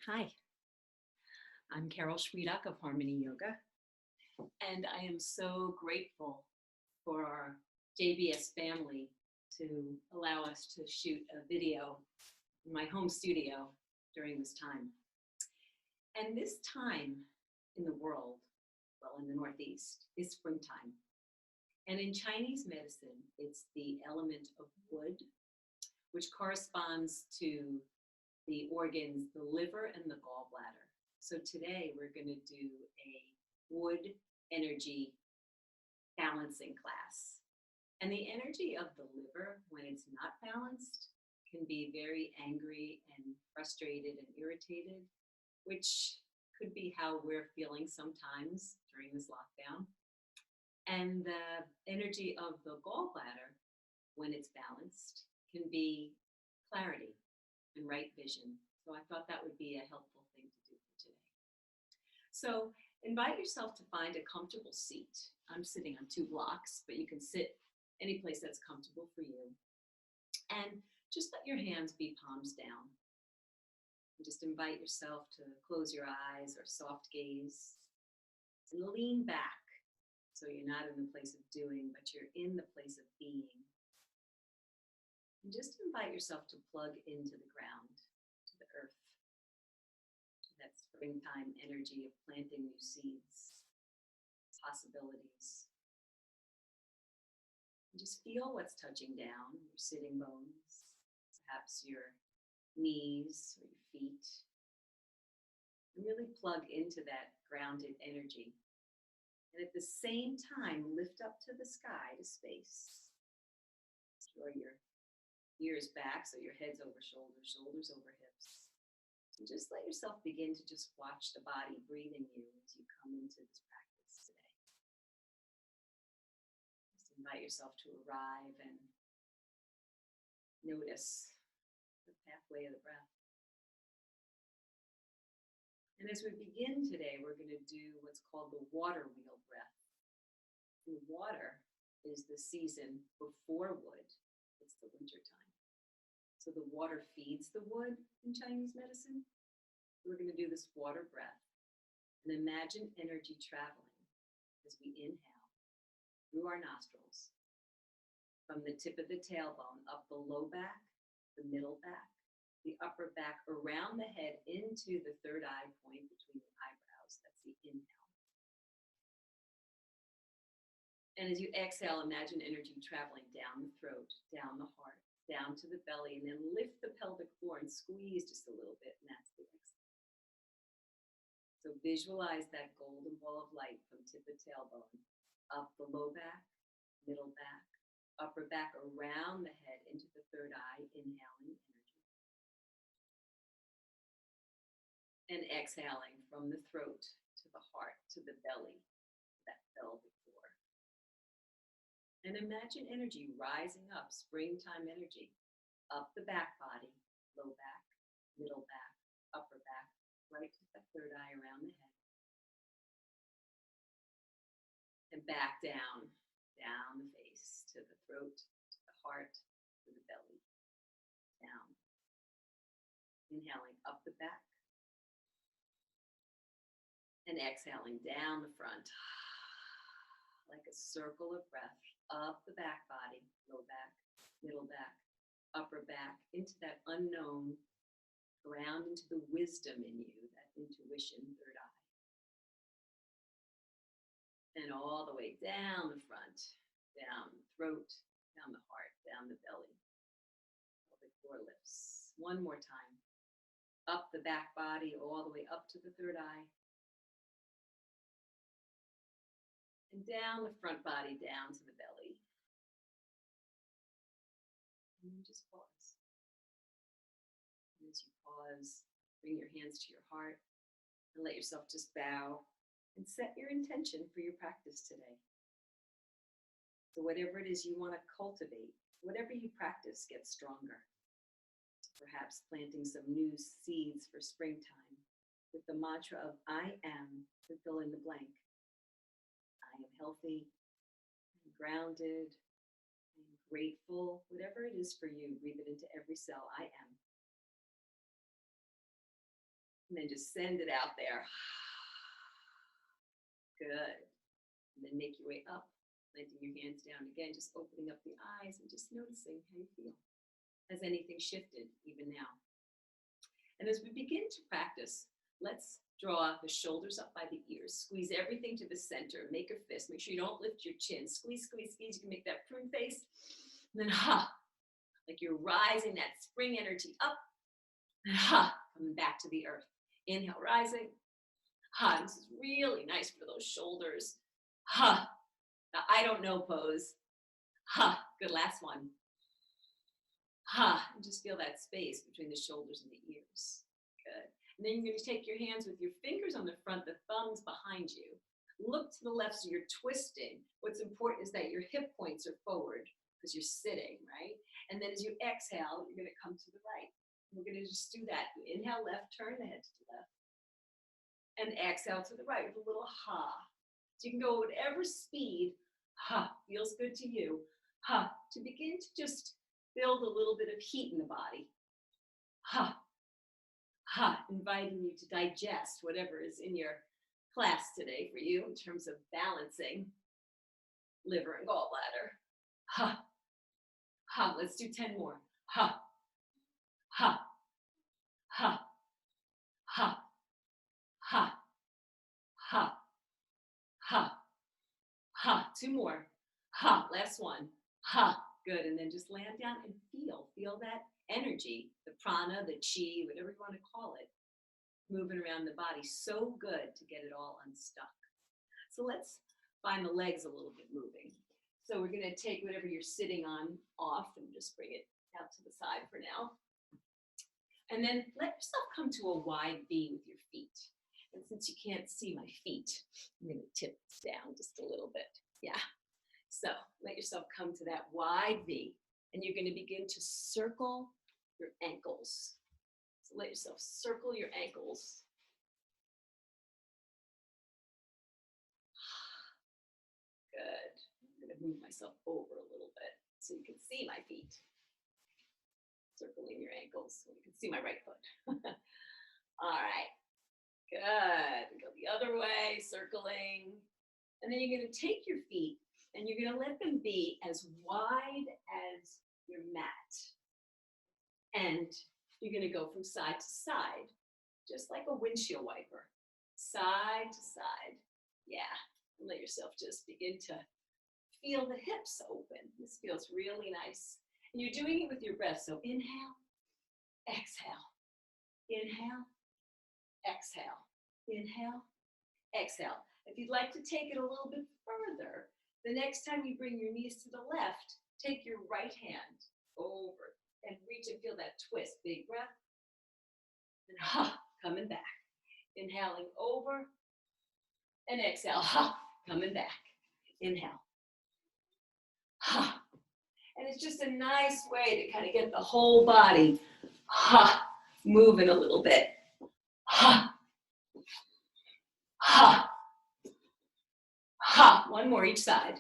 Hi, I'm Carol Schwedak of Harmony Yoga, and I am so grateful for our JBS family to allow us to shoot a video in my home studio during this time. And this time in the world, well, in the Northeast, is springtime. And in Chinese medicine, it's the element of wood, which corresponds to the organs, the liver and the gallbladder. So today we're going to do a wood energy balancing class. And the energy of the liver, when it's not balanced, can be very angry and frustrated and irritated, which could be how we're feeling sometimes during this lockdown. And the energy of the gallbladder, when it's balanced, can be clarity and right vision. So I thought that would be a helpful thing to do for today. So invite yourself to find a comfortable seat. I'm sitting on 2 blocks, but you can sit any place that's comfortable for you. And just let your hands be palms down. And just invite yourself to close your eyes or soft gaze and lean back. So you're not in the place of doing, but you're in the place of being. And just invite yourself to plug into the ground, to the earth, to that springtime energy of planting new seeds, possibilities. And just feel what's touching down, your sitting bones, perhaps your knees or your feet. And really plug into that grounded energy. And at the same time, lift up to the sky, to space. Draw your ears back, so your head's over shoulders, shoulders over hips. And just let yourself begin to just watch the body breathing you as you come into this practice today. Just invite yourself to arrive and notice the pathway of the breath. And as we begin today, we're going to do what's called the Waterwheel breath. And water is the season before wood. It's the winter time. So the water feeds the wood in Chinese medicine. We're going to do this water breath and imagine energy traveling as we inhale through our nostrils from the tip of the tailbone up the low back, the middle back, the upper back, around the head into the third eye point between the eyebrows. That's the inhale. And as you exhale, imagine energy traveling down the throat, down the heart, down to the belly, and then lift the pelvic floor and squeeze just a little bit, and that's the exhale. So visualize that golden ball of light from tip of tailbone, up the low back, middle back, upper back, around the head into the third eye, inhaling energy. And exhaling from the throat to the heart, to the belly, that pelvic floor. And imagine energy rising up, springtime energy, up the back body, low back, middle back, upper back, right to the third eye around the head. And back down, down the face, to the throat, to the heart, to the belly, down. Inhaling up the back. And exhaling down the front, like a circle of breath. Up the back body, low back, middle back, upper back, into that unknown, ground into the wisdom in you, that intuition, third eye. And all the way down the front, down the throat, down the heart, down the belly. Pelvic floor lifts. One more time. Up the back body, all the way up to the third eye. And down the front body, down to the belly. And then just pause. And as you pause, bring your hands to your heart and let yourself just bow and set your intention for your practice today. So whatever it is you want to cultivate, whatever you practice gets stronger. Perhaps planting some new seeds for springtime with the mantra of I am, to fill in the blank. I am healthy, I'm grounded, I'm grateful, whatever it is for you, breathe it into every cell. I am. And then just send it out there. Good. And then make your way up, letting your hands down again, just opening up the eyes and just noticing how you feel. Has anything shifted even now? And as we begin to practice, let's draw the shoulders up by the ears. Squeeze everything to the center. Make a fist. Make sure you don't lift your chin. Squeeze, squeeze, squeeze. You can make that prune face. And then like you're rising that spring energy up. And coming back to the earth. Inhale, rising. This is really nice for those shoulders. The I don't know pose. Good, last one. And just feel that space between the shoulders and the ears. Good. And then you're going to take your hands with your fingers on the front, the thumbs behind you. Look to the left so you're twisting. What's important is that your hip points are forward because you're sitting, right? And then as you exhale, you're going to come to the right. We're going to just do that. Inhale left, turn the head to the left. And exhale to the right with a little ha. So you can go at whatever speed, feels good to you, to begin to just build a little bit of heat in the body. Inviting you to digest whatever is in your class today for you in terms of balancing liver and gallbladder. Let's do 10 more. Two more. Last one. Good. And then just land down and feel that energy, the prana, the chi, whatever you want to call it, moving around the body. So good to get it all unstuck. So let's find the legs a little bit moving. So we're going to take whatever you're sitting on off and just bring it out to the side for now. And then let yourself come to a wide V with your feet. And since you can't see my feet, I'm going to tip this down just a little bit. Yeah. So let yourself come to that wide V. And you're going to begin to circle your ankles. So let yourself circle your ankles. Good. I'm going to move myself over a little bit so you can see my feet. Circling your ankles so you can see my right foot. All right. Good. Go the other way, circling. And then you're going to take your feet and you're going to let them be as wide as your mat. And you're going to go from side to side, just like a windshield wiper. Side to side. Yeah. And let yourself just begin to feel the hips open. This feels really nice. And you're doing it with your breath. So inhale, exhale, inhale, exhale, inhale, exhale. If you'd like to take it a little bit further, the next time you bring your knees to the left, take your right hand over and reach and feel that twist. Big breath. And coming back. Inhaling over and exhale. Coming back. Inhale. And it's just a nice way to kind of get the whole body moving a little bit. One more each side.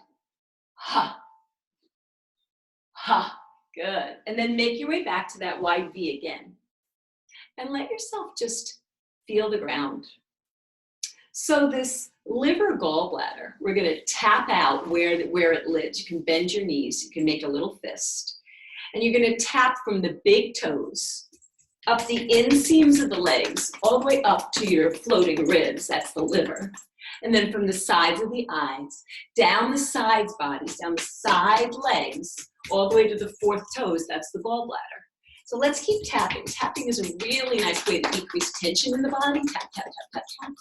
Good. And then make your way back to that wide V again. And let yourself just feel the ground. So this liver gallbladder, we're going to tap out where it lives. You can bend your knees. You can make a little fist. And you're going to tap from the big toes up the inseams of the legs, all the way up to your floating ribs. That's the liver. And then from the sides of the eyes, down the sides bodies, down the side legs, all the way to the fourth toes. That's the gallbladder. So let's keep tapping. Tapping is a really nice way to decrease tension in the body. Tap, tap, tap, tap, tap.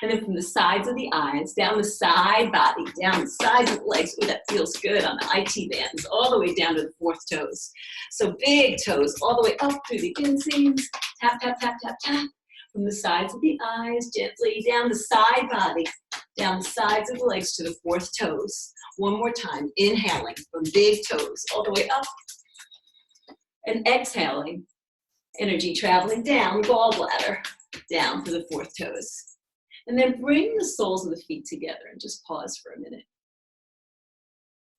And then from the sides of the eyes, down the side body, down the sides of the legs. Ooh, that feels good on the IT bands, all the way down to the fourth toes. So big toes, all the way up through the inseams. Tap, tap, tap, tap, tap. From the sides of the eyes, gently down the side body, down the sides of the legs to the fourth toes. One more time, inhaling from big toes, all the way up. And exhaling, energy traveling down, gallbladder, down to the fourth toes. And then bring the soles of the feet together and just pause for a minute.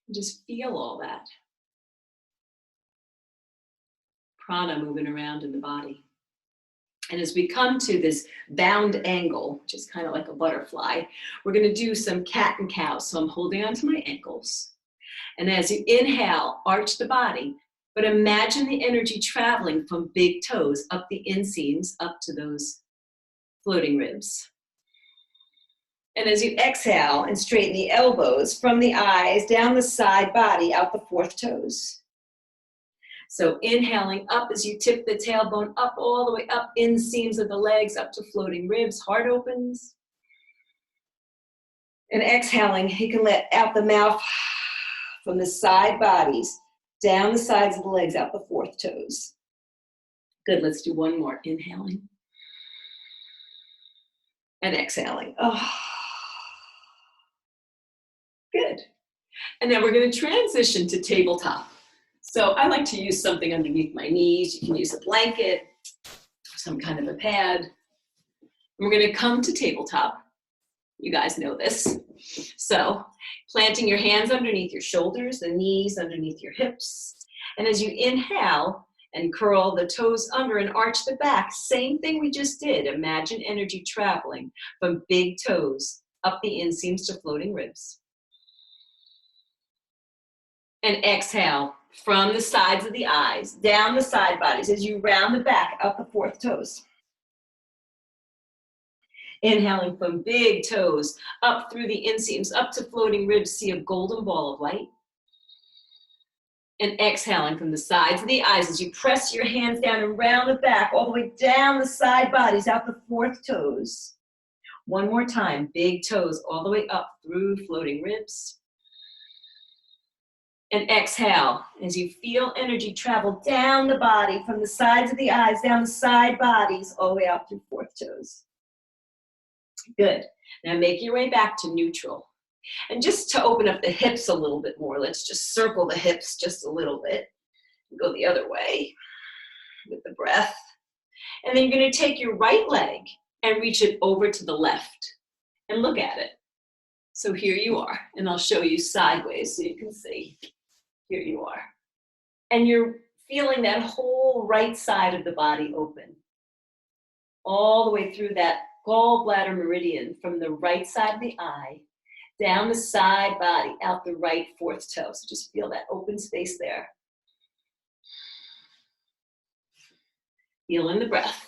And just feel all that prana moving around in the body. And as we come to this bound angle, which is kind of like a butterfly, we're going to do some cat and cow. So I'm holding onto my ankles. And as you inhale, arch the body, but imagine the energy traveling from big toes up the inseams, up to those floating ribs. And as you exhale and straighten the elbows from the eyes, down the side body, out the fourth toes. So inhaling up as you tip the tailbone up all the way up, inseams of the legs, up to floating ribs, heart opens. And exhaling, you can let out the mouth from the side bodies, down the sides of the legs, out the fourth toes. Good, let's do one more. Inhaling. And exhaling. Oh. Good. And then we're going to transition to tabletop. So I like to use something underneath my knees. You can use a blanket, some kind of a pad. And we're going to come to tabletop. You guys know this. So planting your hands underneath your shoulders, the knees underneath your hips. And as you inhale and curl the toes under and arch the back, same thing we just did. Imagine energy traveling from big toes up the inseams to floating ribs. And exhale from the sides of the eyes, down the side bodies as you round the back, out the fourth toes. Inhaling from big toes, up through the inseams, up to floating ribs, see a golden ball of light. And exhaling from the sides of the eyes as you press your hands down and round the back, all the way down the side bodies, out the fourth toes. One more time, big toes all the way up through floating ribs. And exhale as you feel energy travel down the body from the sides of the eyes, down the side bodies, all the way out through fourth toes. Good. Now make your way back to neutral. And just to open up the hips a little bit more, let's just circle the hips just a little bit. Go the other way with the breath. And then you're going to take your right leg and reach it over to the left and look at it. So here you are, and I'll show you sideways so you can see. Here you are. And you're feeling that whole right side of the body open. All the way through that gallbladder meridian from the right side of the eye, down the side body, out the right fourth toe. So just feel that open space there. Feel in the breath.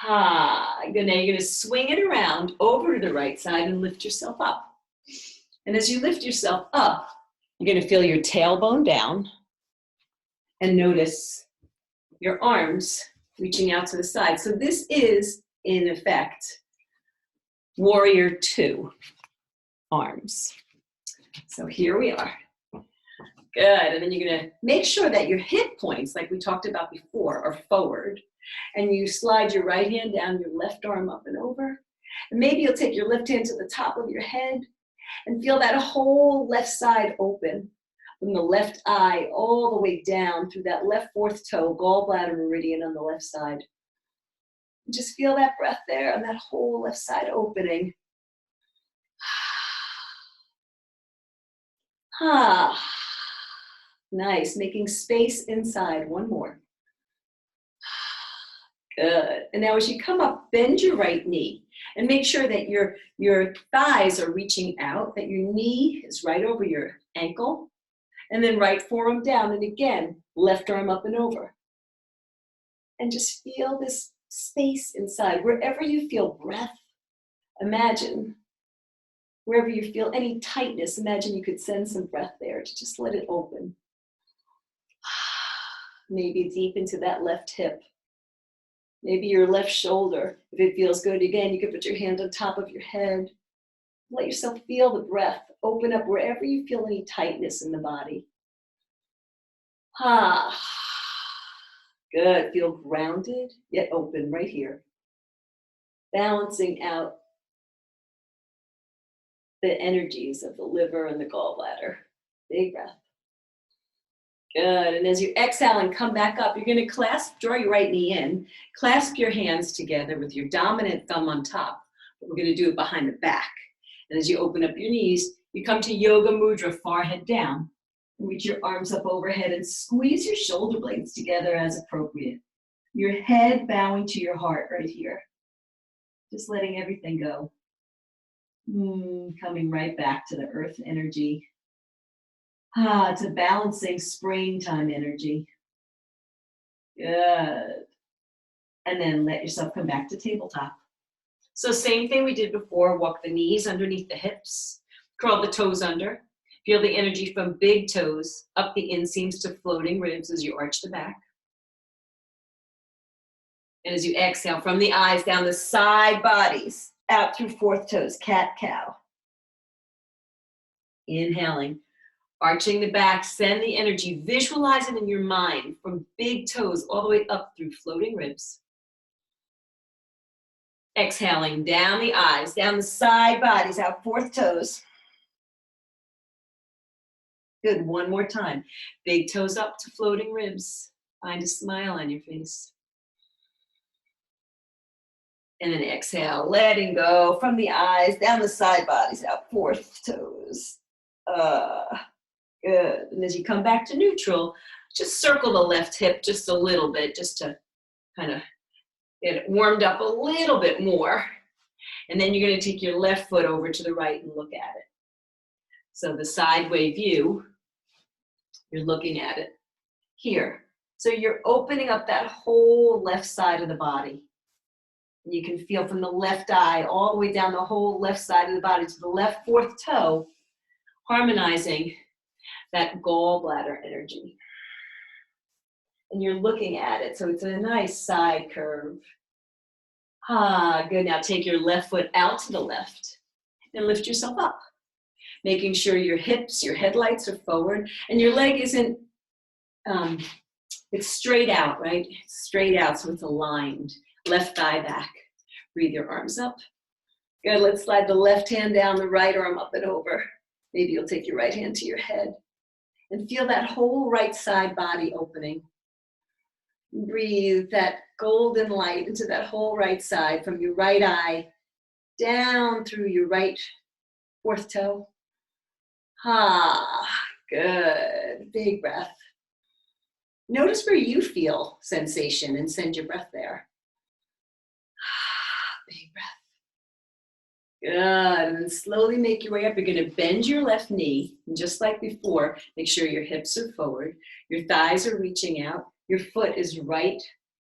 Good. Now you're going to swing it around over to the right side and lift yourself up. And as you lift yourself up, you're going to feel your tailbone down and notice your arms reaching out to the side. So this is, in effect, warrior two arms. So here we are. Good. And then you're going to make sure that your hip points, like we talked about before, are forward. And you slide your right hand down, your left arm up and over. And maybe you'll take your left hand to the top of your head and feel that whole left side open from the left eye all the way down through that left fourth toe, gallbladder meridian on the left side. And just feel that breath there and that whole left side opening. Nice, making space inside. One more. Good. And now as you come up, bend your right knee and make sure that your thighs are reaching out, that your knee is right over your ankle, and then right forearm down. And again, left arm up and over. And just feel this space inside. Wherever you feel breath, imagine. Wherever you feel any tightness, imagine you could send some breath there to just let it open. Maybe deep into that left hip. Maybe your left shoulder. If it feels good, again, you can put your hand on top of your head. Let yourself feel the breath. Open up wherever you feel any tightness in the body. Good. Feel grounded, yet open right here. Balancing out the energies of the liver and the gallbladder. Big breath. Good. And as you exhale and come back up, you're going to draw your right knee in, clasp your hands together with your dominant thumb on top. But we're going to do it behind the back. And as you open up your knees, you come to yoga mudra, forehead down. Reach your arms up overhead and squeeze your shoulder blades together as appropriate. Your head bowing to your heart right here. Just letting everything go. Coming right back to the earth energy. To balancing springtime energy. Good. And then let yourself come back to tabletop. So same thing we did before, walk the knees underneath the hips, curl the toes under, feel the energy from big toes up the inseams to floating ribs as you arch the back. And as you exhale from the eyes down the side bodies, out through fourth toes, cat, cow. Inhaling, arching the back, send the energy, visualize it in your mind from big toes all the way up through floating ribs. Exhaling, down the eyes, down the side bodies, out fourth toes. Good, one more time. Big toes up to floating ribs. Find a smile on your face. And then exhale, letting go from the eyes, down the side bodies, out fourth toes. Good, and as you come back to neutral, just circle the left hip just a little bit, just to kind of get it warmed up a little bit more. And then you're going to take your left foot over to the right and look at it. So the sideway view, you're looking at it here. So you're opening up that whole left side of the body. And you can feel from the left eye all the way down the whole left side of the body to the left fourth toe, harmonizing that gallbladder energy. And you're looking at it, so it's a nice side curve. Good. Now take your left foot out to the left and lift yourself up, making sure your hips, your headlights are forward, and your leg isn't, it's straight out, right? It's straight out, so it's aligned. Left thigh back. Breathe your arms up. Good. Let's slide the left hand down, the right arm up and over. Maybe you'll take your right hand to your head and feel that whole right side body opening. Breathe that golden light into that whole right side from your right eye down through your right fourth toe. Good. Big breath. Notice where you feel sensation and send your breath there. Big breath. Good, and then slowly make your way up. You're going to bend your left knee, and just like before, make sure your hips are forward, your thighs are reaching out, your foot is right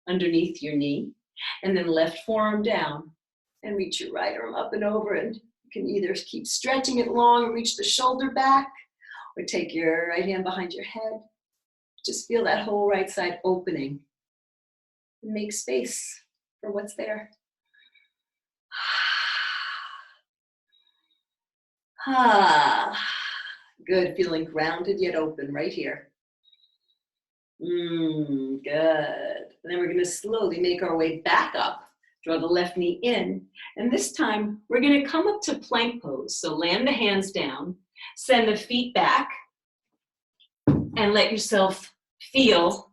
underneath your knee, and then left forearm down, and reach your right arm up and over, and you can either keep stretching it long and reach the shoulder back, or take your right hand behind your head. Just feel that whole right side opening, and make space for what's there. Good, feeling grounded yet open right here. Good. And then we're going to slowly make our way back up. Draw the left knee in. And this time, we're going to come up to plank pose. So land the hands down, send the feet back, and let yourself feel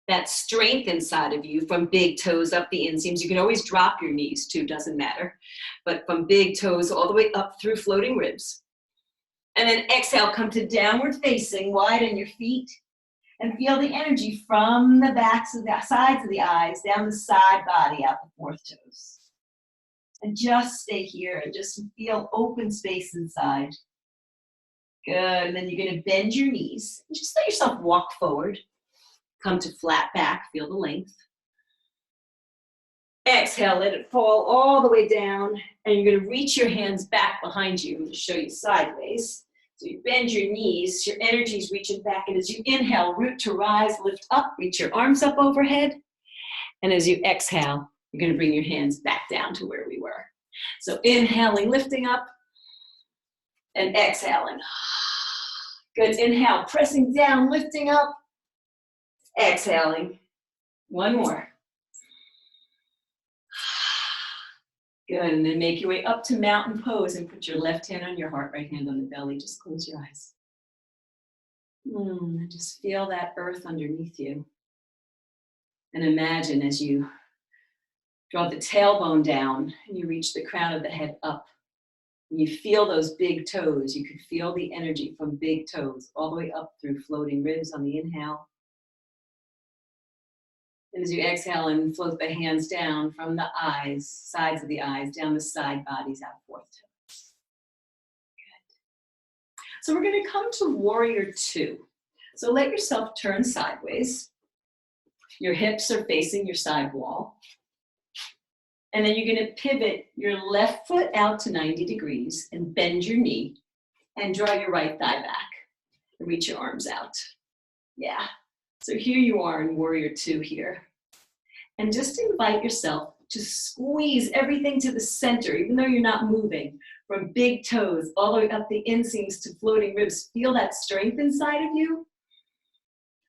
that strength inside of you from big toes up the inseams. You can always drop your knees too, doesn't matter. But from big toes all the way up through floating ribs. And then exhale, come to downward facing, widen your feet, and feel the energy from the backs of the sides of the eyes, down the side body, out the fourth toes. And just stay here and just feel open space inside. Good, and then you're gonna bend your knees. And just let yourself walk forward. Come to flat back, feel the length. Exhale, let it fall all the way down, and you're gonna reach your hands back behind you. I'm gonna show you sideways. So you bend your knees, your energy's reaching back, and as you inhale, root to rise, lift up, reach your arms up overhead. And as you exhale, you're gonna bring your hands back down to where we were. So inhaling, lifting up, and exhaling. Good, inhale, pressing down, lifting up, exhaling. One more. Good, and then make your way up to mountain pose and put your left hand on your heart, right hand on the belly. Just close your eyes. Just feel that earth underneath you. And imagine as you draw the tailbone down and you reach the crown of the head up. And you feel those big toes. You can feel the energy from big toes all the way up through floating ribs on the inhale. And as you exhale and float the hands down from the eyes, sides of the eyes, down the side bodies, out fourth toes. Good. So we're going to come to warrior two. So let yourself turn sideways. Your hips are facing your side wall. And then you're going to pivot your left foot out to 90 degrees and bend your knee and draw your right thigh back and reach your arms out. Yeah. So here you are in warrior two here. And just invite yourself to squeeze everything to the center, even though you're not moving, from big toes all the way up the inseams to floating ribs. Feel that strength inside of you.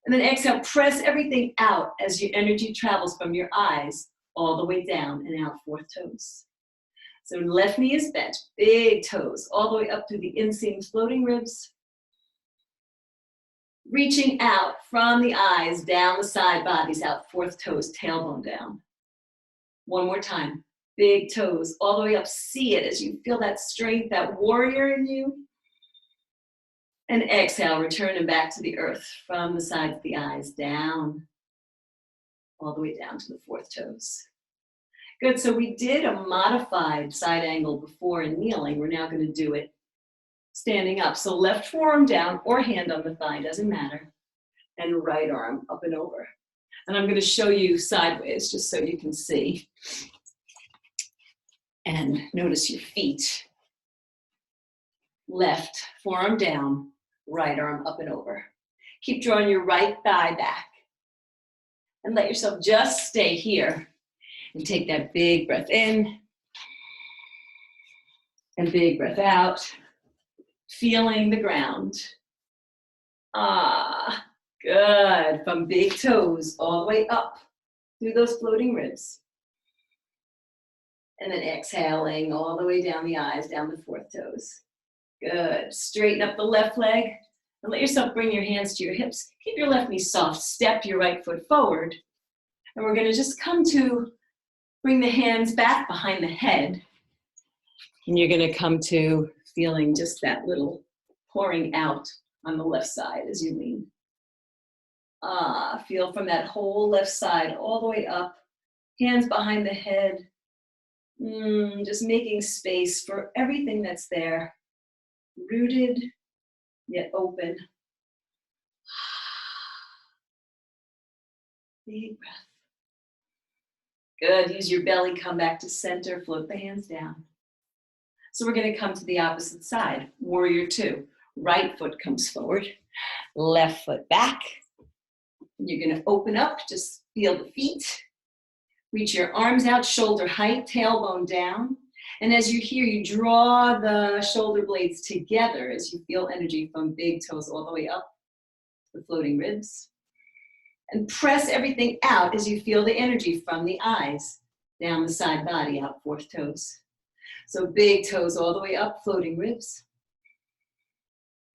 And then exhale, press everything out as your energy travels from your eyes all the way down and out fourth toes. So left knee is bent, big toes, all the way up through the inseams, floating ribs. Reaching out from the eyes, down the side bodies, out fourth toes, tailbone down. One more time, big toes, all the way up, see it as you feel that strength, that warrior in you. And exhale, returning back to the earth from the sides of the eyes, down, all the way down to the fourth toes. Good, so we did a modified side angle before in kneeling. We're now gonna do it standing up. So left forearm down or hand on the thigh, doesn't matter. And right arm up and over. And I'm gonna show you sideways just so you can see. And notice your feet. Left forearm down, right arm up and over. Keep drawing your right thigh back. And let yourself just stay here. And take that big breath in. And big breath out. Feeling the ground. Ah, good. From big toes all the way up through those floating ribs. And then exhaling all the way down the eyes, down the fourth toes. Good. Straighten up the left leg and let yourself bring your hands to your hips. Keep your left knee soft. Step your right foot forward. And we're going to just come to bring the hands back behind the head. And you're going to come to feeling just that little pouring out on the left side as you lean. Ah, feel from that whole left side all the way up. Hands behind the head. Just making space for everything that's there. Rooted, yet open. Big breath. Good, use your belly, come back to center, float the hands down. So we're gonna come to the opposite side, warrior two. Right foot comes forward, left foot back. You're gonna open up, just feel the feet. Reach your arms out, shoulder height, tailbone down. And as you're here, you draw the shoulder blades together as you feel energy from big toes all the way up the floating ribs. And press everything out as you feel the energy from the eyes, down the side body, out fourth toes. So big toes all the way up, floating ribs.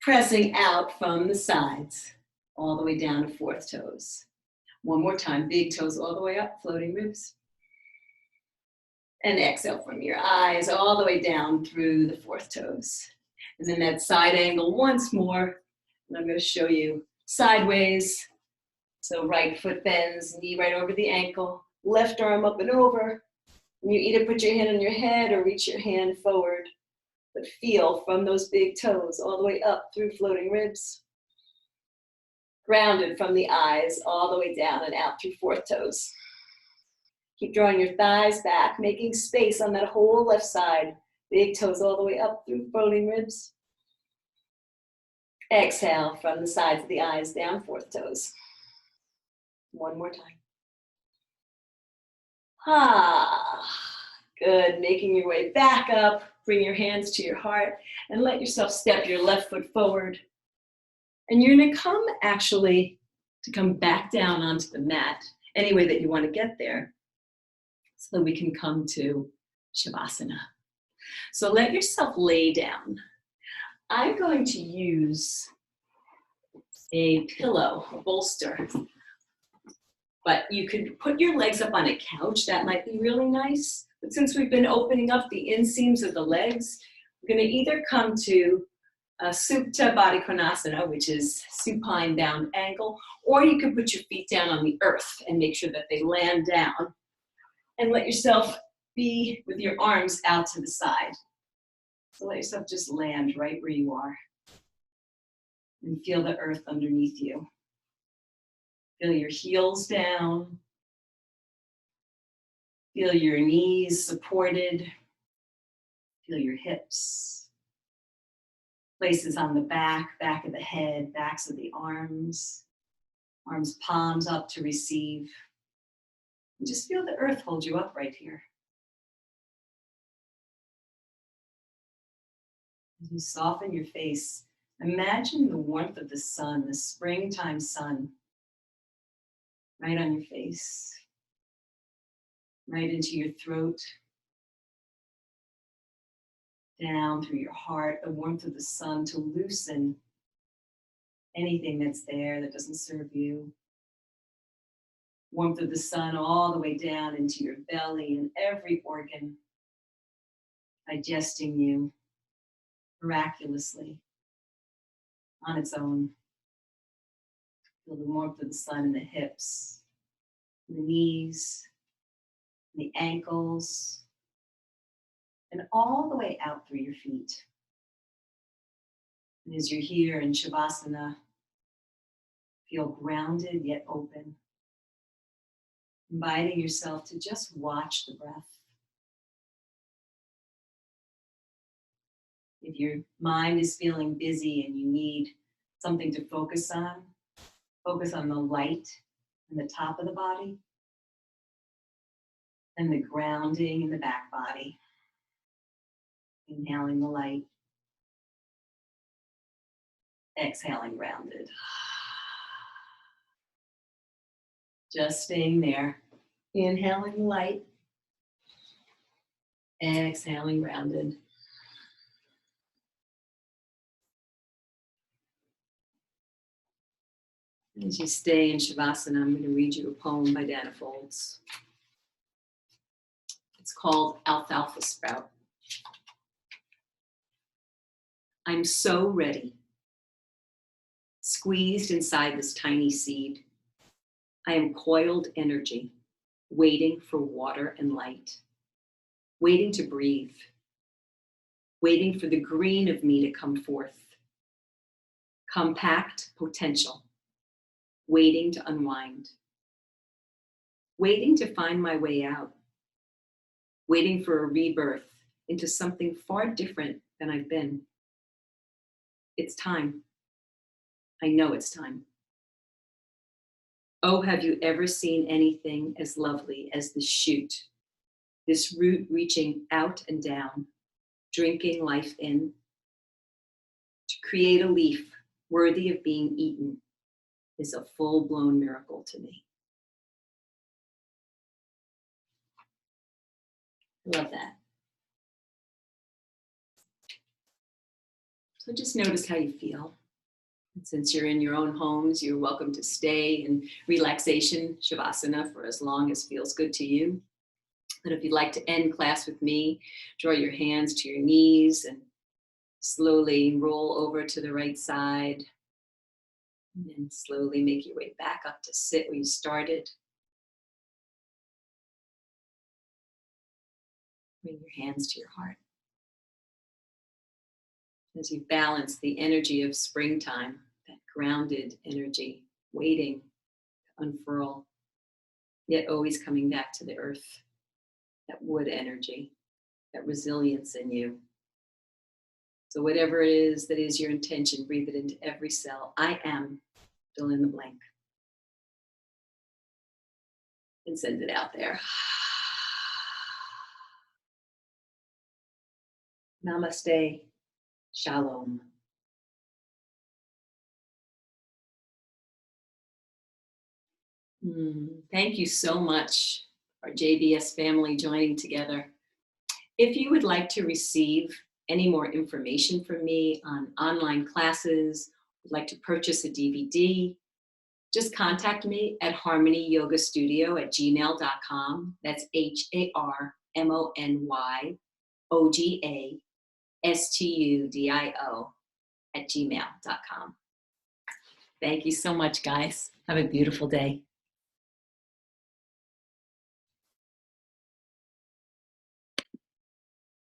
Pressing out from the sides, all the way down to fourth toes. One more time, big toes all the way up, floating ribs. And exhale from your eyes all the way down through the fourth toes. And then that side angle once more. And I'm going to show you sideways. So right foot bends, knee right over the ankle, left arm up and over. And you either put your hand on your head or reach your hand forward. But feel from those big toes all the way up through floating ribs. Grounded from the eyes all the way down and out through fourth toes. Keep drawing your thighs back, making space on that whole left side. Big toes all the way up through floating ribs. Exhale from the sides of the eyes, down fourth toes. One more time. Ah, good. Making your way back up. Bring your hands to your heart and let yourself step your left foot forward. And you're going to come actually to come back down onto the mat any way that you want to get there so that we can come to Shavasana. So let yourself lay down. I'm going to use a pillow, a bolster, but you could put your legs up on a couch. That might be really nice. But since we've been opening up the inseams of the legs, we're going to either come to Supta Baddha Konasana, which is supine bound ankle, or you could put your feet down on the earth and make sure that they land down and let yourself be with your arms out to the side. So let yourself just land right where you are and feel the earth underneath you. Feel your heels down. Feel your knees supported. Feel your hips. Places on the back of the head, backs of the arms palms up to receive. And just feel the earth hold you up right here. As you soften your face, imagine the warmth of the sun, the springtime sun, right on your face, right into your throat, down through your heart, the warmth of the sun to loosen anything that's there that doesn't serve you. Warmth of the sun all the way down into your belly and every organ digesting you miraculously on its own. Feel the warmth of the sun in the hips, the knees, the ankles, and all the way out through your feet. And as you're here in Shavasana, feel grounded yet open, inviting yourself to just watch the breath. If your mind is feeling busy and you need something to focus on the light in the top of the body and the grounding in the back body. Inhaling the light, exhaling grounded. Just staying there. Inhaling light, exhaling grounded. As you stay in Shavasana, I'm going to read you a poem by Dana Folds. It's called Alfalfa Sprout. I'm so ready. Squeezed inside this tiny seed, I am coiled energy, waiting for water and light, waiting to breathe, waiting for the green of me to come forth. Compact potential, waiting to unwind, waiting to find my way out, waiting for a rebirth into something far different than I've been. It's time. I know it's time. Oh, have you ever seen anything as lovely as this shoot, this root reaching out and down, drinking life in? To create a leaf worthy of being eaten is a full-blown miracle to me. I love that. So just notice how you feel. And since you're in your own homes, you're welcome to stay in relaxation, Shavasana, for as long as feels good to you. But if you'd like to end class with me, draw your hands to your knees and slowly roll over to the right side. And then slowly make your way back up to sit where you started. Bring your hands to your heart. As you balance the energy of springtime, that grounded energy, waiting to unfurl, yet always coming back to the earth, that wood energy, that resilience in you. So whatever it is that is your intention, breathe it into every cell. I am, fill in the blank. And send it out there. Namaste. Shalom. Thank you so much, our JBS family joining together. If you would like to receive any more information from me on online classes, would like to purchase a DVD, just contact me at harmonyyogastudio@gmail.com. That's HARMONYOGASTUDIO gmail.com. Thank you so much, guys. Have a beautiful day.